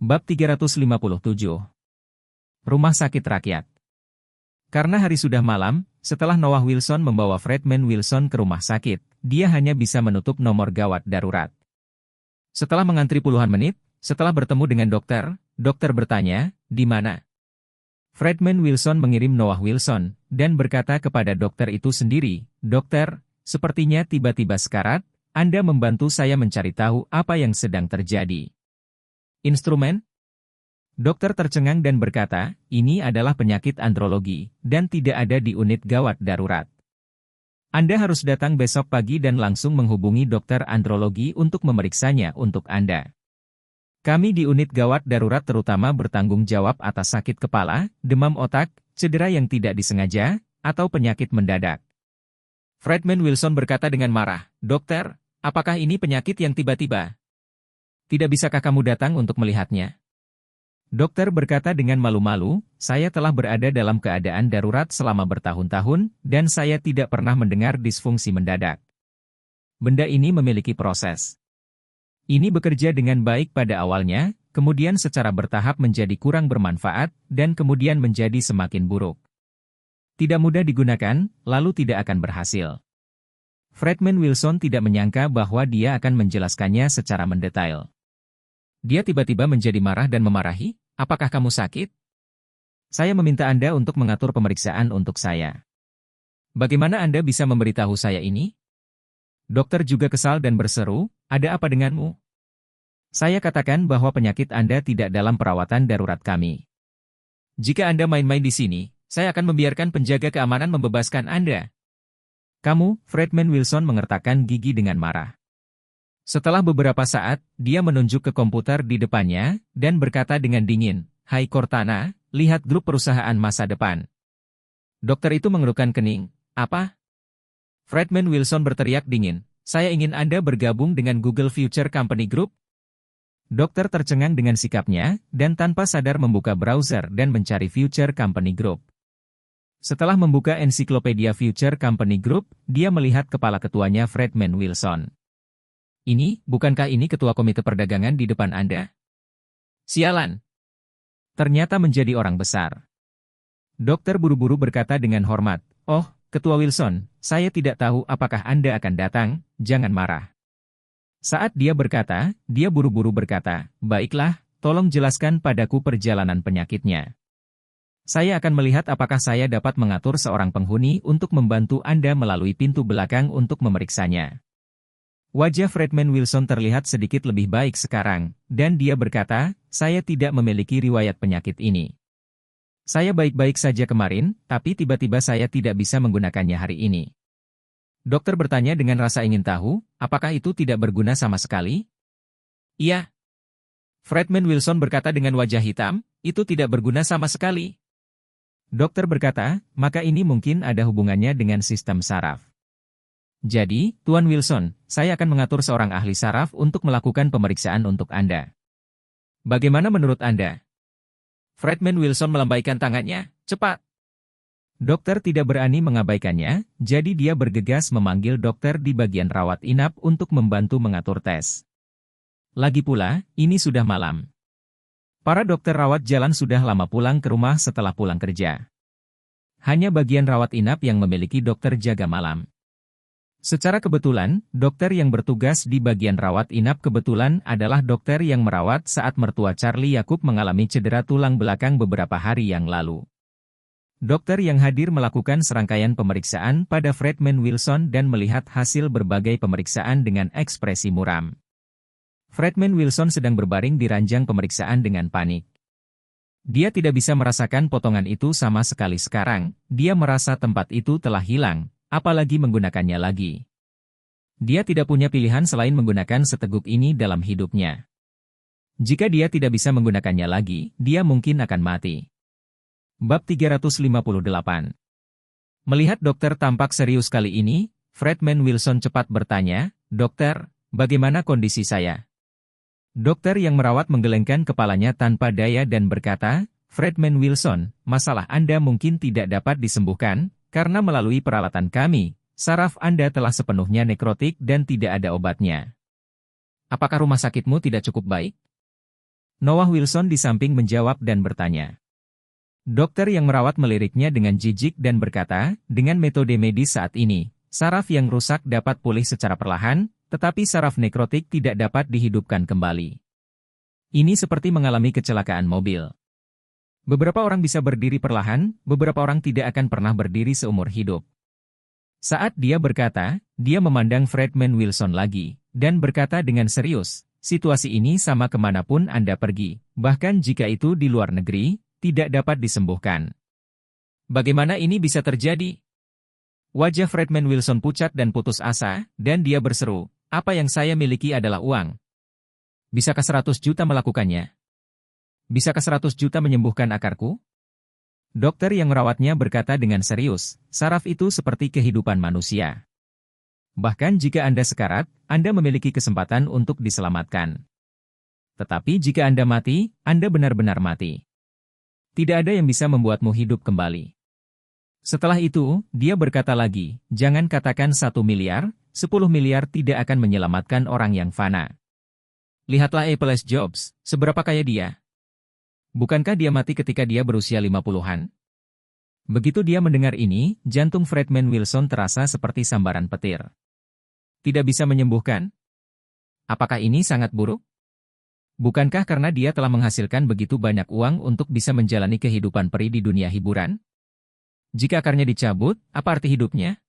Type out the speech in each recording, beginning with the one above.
Bab 357. Rumah Sakit Rakyat. Karena hari sudah malam, setelah Noah Wilson membawa Fredman Wilson ke rumah sakit, dia hanya bisa menutup nomor gawat darurat. Setelah mengantri puluhan menit, setelah bertemu dengan dokter bertanya, "Di mana?" Fredman Wilson mengirim Noah Wilson, dan berkata kepada dokter itu sendiri, "Dokter, sepertinya tiba-tiba sekarat, Anda membantu saya mencari tahu apa yang sedang terjadi." Instrumen? Dokter tercengang dan berkata, "Ini adalah penyakit andrologi, dan tidak ada di unit gawat darurat. Anda harus datang besok pagi dan langsung menghubungi dokter andrologi untuk memeriksanya untuk Anda. Kami di unit gawat darurat terutama bertanggung jawab atas sakit kepala, demam otak, cedera yang tidak disengaja, atau penyakit mendadak." Fredman Wilson berkata dengan marah, "Dokter, apakah ini penyakit yang tiba-tiba? Tidak bisakah kamu datang untuk melihatnya?" Dokter berkata dengan malu-malu, "Saya telah berada dalam keadaan darurat selama bertahun-tahun, dan saya tidak pernah mendengar disfungsi mendadak. Benda ini memiliki proses. Ini bekerja dengan baik pada awalnya, kemudian secara bertahap menjadi kurang bermanfaat, dan kemudian menjadi semakin buruk. Tidak mudah digunakan, lalu tidak akan berhasil." Fredman Wilson tidak menyangka bahwa dia akan menjelaskannya secara mendetail. Dia tiba-tiba menjadi marah dan memarahi, "Apakah kamu sakit? Saya meminta Anda untuk mengatur pemeriksaan untuk saya. Bagaimana Anda bisa memberitahu saya ini?" Dokter juga kesal dan berseru, "Ada apa denganmu? Saya katakan bahwa penyakit Anda tidak dalam perawatan darurat kami. Jika Anda main-main di sini, saya akan membiarkan penjaga keamanan membebaskan Anda." "Kamu," Fredman Wilson mengertakkan gigi dengan marah. Setelah beberapa saat, dia menunjuk ke komputer di depannya, dan berkata dengan dingin, "Hai Cortana, lihat grup perusahaan masa depan." Dokter itu mengerutkan kening. "Apa?" Fredman Wilson berteriak dingin, "Saya ingin Anda bergabung dengan Google Future Company Group." Dokter tercengang dengan sikapnya, dan tanpa sadar membuka browser dan mencari Future Company Group. Setelah membuka ensiklopedia Future Company Group, dia melihat kepala ketuanya Fredman Wilson. Bukankah ini ketua komite perdagangan di depan Anda?" "Sialan." Ternyata menjadi orang besar. Dokter buru-buru berkata dengan hormat, "Oh, Ketua Wilson, saya tidak tahu apakah Anda akan datang, jangan marah." Saat dia berkata, dia buru-buru berkata, "Baiklah, tolong jelaskan padaku perjalanan penyakitnya. Saya akan melihat apakah saya dapat mengatur seorang penghuni untuk membantu Anda melalui pintu belakang untuk memeriksanya." Wajah Fredman Wilson terlihat sedikit lebih baik sekarang, dan dia berkata, "Saya tidak memiliki riwayat penyakit ini. Saya baik-baik saja kemarin, tapi tiba-tiba saya tidak bisa menggunakannya hari ini." Dokter bertanya dengan rasa ingin tahu, "Apakah itu tidak berguna sama sekali?" "Iya." Fredman Wilson berkata dengan wajah hitam, "Itu tidak berguna sama sekali." Dokter berkata, "Maka ini mungkin ada hubungannya dengan sistem saraf. Jadi, Tuan Wilson, saya akan mengatur seorang ahli saraf untuk melakukan pemeriksaan untuk Anda. Bagaimana menurut Anda?" Fredman Wilson melambaikan tangannya, "Cepat." Dokter tidak berani mengabaikannya, jadi dia bergegas memanggil dokter di bagian rawat inap untuk membantu mengatur tes. Lagi pula, ini sudah malam. Para dokter rawat jalan sudah lama pulang ke rumah setelah pulang kerja. Hanya bagian rawat inap yang memiliki dokter jaga malam. Secara kebetulan, dokter yang bertugas di bagian rawat inap kebetulan adalah dokter yang merawat saat mertua Charlie Yakub mengalami cedera tulang belakang beberapa hari yang lalu. Dokter yang hadir melakukan serangkaian pemeriksaan pada Fredman Wilson dan melihat hasil berbagai pemeriksaan dengan ekspresi muram. Fredman Wilson sedang berbaring di ranjang pemeriksaan dengan panik. Dia tidak bisa merasakan potongan itu sama sekali sekarang, dia merasa tempat itu telah hilang. Apalagi menggunakannya lagi. Dia tidak punya pilihan selain menggunakan seteguk ini dalam hidupnya. Jika dia tidak bisa menggunakannya lagi, dia mungkin akan mati. Bab 358. Melihat dokter tampak serius kali ini, Fredman Wilson cepat bertanya, "Dokter, bagaimana kondisi saya?" Dokter yang merawat menggelengkan kepalanya tanpa daya dan berkata, "Fredman Wilson, masalah Anda mungkin tidak dapat disembuhkan, karena melalui peralatan kami, saraf Anda telah sepenuhnya nekrotik dan tidak ada obatnya. Apakah rumah sakitmu tidak cukup baik?" Noah Wilson di samping menjawab dan bertanya. Dokter yang merawat meliriknya dengan jijik dan berkata, dengan metode medis saat ini, saraf yang rusak dapat pulih secara perlahan, tetapi saraf nekrotik tidak dapat dihidupkan kembali. Ini seperti mengalami kecelakaan mobil. Beberapa orang bisa berdiri perlahan, beberapa orang tidak akan pernah berdiri seumur hidup. Saat dia berkata, dia memandang Fredman Wilson lagi, dan berkata dengan serius, situasi ini sama kemanapun Anda pergi, bahkan jika itu di luar negeri, tidak dapat disembuhkan. Bagaimana ini bisa terjadi? Wajah Fredman Wilson pucat dan putus asa, dan dia berseru, apa yang saya miliki adalah uang. Bisakah 100 juta melakukannya? Bisakah 100 juta menyembuhkan akarku? Dokter yang merawatnya berkata dengan serius, saraf itu seperti kehidupan manusia. Bahkan jika Anda sekarat, Anda memiliki kesempatan untuk diselamatkan. Tetapi jika Anda mati, Anda benar-benar mati. Tidak ada yang bisa membuatmu hidup kembali. Setelah itu, dia berkata lagi, jangan katakan 1 miliar, 10 miliar tidak akan menyelamatkan orang yang fana. Lihatlah Apple's Jobs, seberapa kaya dia. Bukankah dia mati ketika dia berusia 50-an? Begitu dia mendengar ini, jantung Fredman Wilson terasa seperti sambaran petir. Tidak bisa menyembuhkan? Apakah ini sangat buruk? Bukankah karena dia telah menghasilkan begitu banyak uang untuk bisa menjalani kehidupan peri di dunia hiburan? Jika akarnya dicabut, apa arti hidupnya?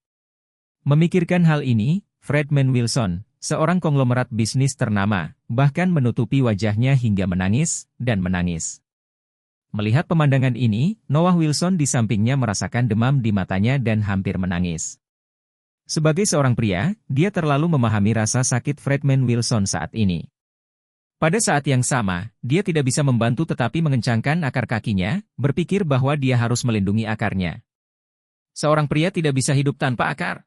Memikirkan hal ini, Fredman Wilson, seorang konglomerat bisnis ternama, bahkan menutupi wajahnya hingga menangis, dan menangis. Melihat pemandangan ini, Noah Wilson di sampingnya merasakan demam di matanya dan hampir menangis. Sebagai seorang pria, dia terlalu memahami rasa sakit Fredman Wilson saat ini. Pada saat yang sama, dia tidak bisa membantu tetapi mengencangkan akar kakinya, berpikir bahwa dia harus melindungi akarnya. Seorang pria tidak bisa hidup tanpa akar.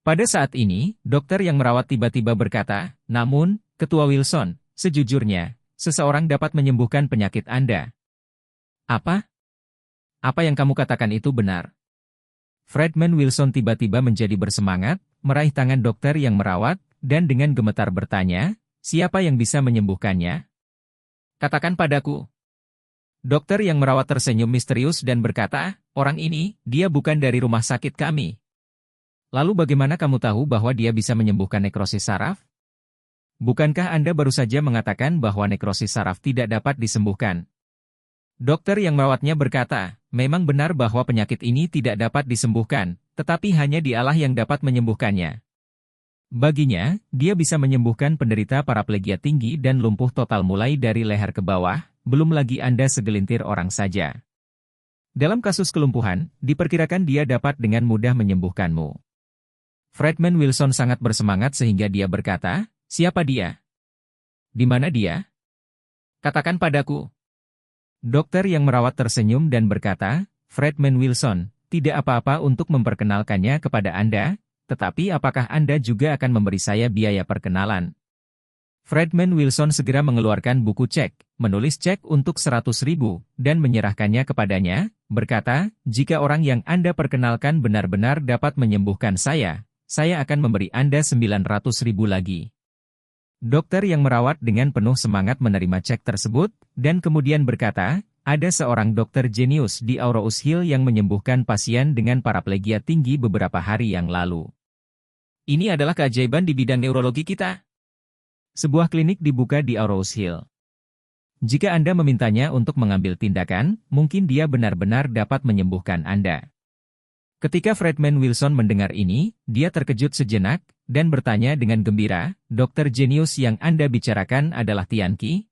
Pada saat ini, dokter yang merawat tiba-tiba berkata, namun, Ketua Wilson, sejujurnya, seseorang dapat menyembuhkan penyakit Anda. Apa? Apa yang kamu katakan itu benar? Fredman Wilson tiba-tiba menjadi bersemangat, meraih tangan dokter yang merawat, dan dengan gemetar bertanya, siapa yang bisa menyembuhkannya? Katakan padaku. Dokter yang merawat tersenyum misterius dan berkata, orang ini, dia bukan dari rumah sakit kami. Lalu bagaimana kamu tahu bahwa dia bisa menyembuhkan nekrosis saraf? Bukankah Anda baru saja mengatakan bahwa nekrosis saraf tidak dapat disembuhkan? Dokter yang merawatnya berkata, memang benar bahwa penyakit ini tidak dapat disembuhkan, tetapi hanya dialah yang dapat menyembuhkannya. Baginya, dia bisa menyembuhkan penderita paraplegia tinggi dan lumpuh total mulai dari leher ke bawah, belum lagi Anda segelintir orang saja. Dalam kasus kelumpuhan, diperkirakan dia dapat dengan mudah menyembuhkanmu. Fredman Wilson sangat bersemangat sehingga dia berkata, siapa dia? Di mana dia? Katakan padaku. Dokter yang merawat tersenyum dan berkata, Fredman Wilson, tidak apa-apa untuk memperkenalkannya kepada Anda, tetapi apakah Anda juga akan memberi saya biaya perkenalan? Fredman Wilson segera mengeluarkan buku cek, menulis cek untuk 100.000, dan menyerahkannya kepadanya, berkata, jika orang yang Anda perkenalkan benar-benar dapat menyembuhkan saya akan memberi Anda 900.000 lagi. Dokter yang merawat dengan penuh semangat menerima cek tersebut, dan kemudian berkata, ada seorang dokter jenius di Aurous Hill yang menyembuhkan pasien dengan paraplegia tinggi beberapa hari yang lalu. Ini adalah keajaiban di bidang neurologi kita. Sebuah klinik dibuka di Aurous Hill. Jika Anda memintanya untuk mengambil tindakan, mungkin dia benar-benar dapat menyembuhkan Anda. Ketika Fredman Wilson mendengar ini, dia terkejut sejenak, dan bertanya dengan gembira, dokter jenius yang Anda bicarakan adalah Tianqi?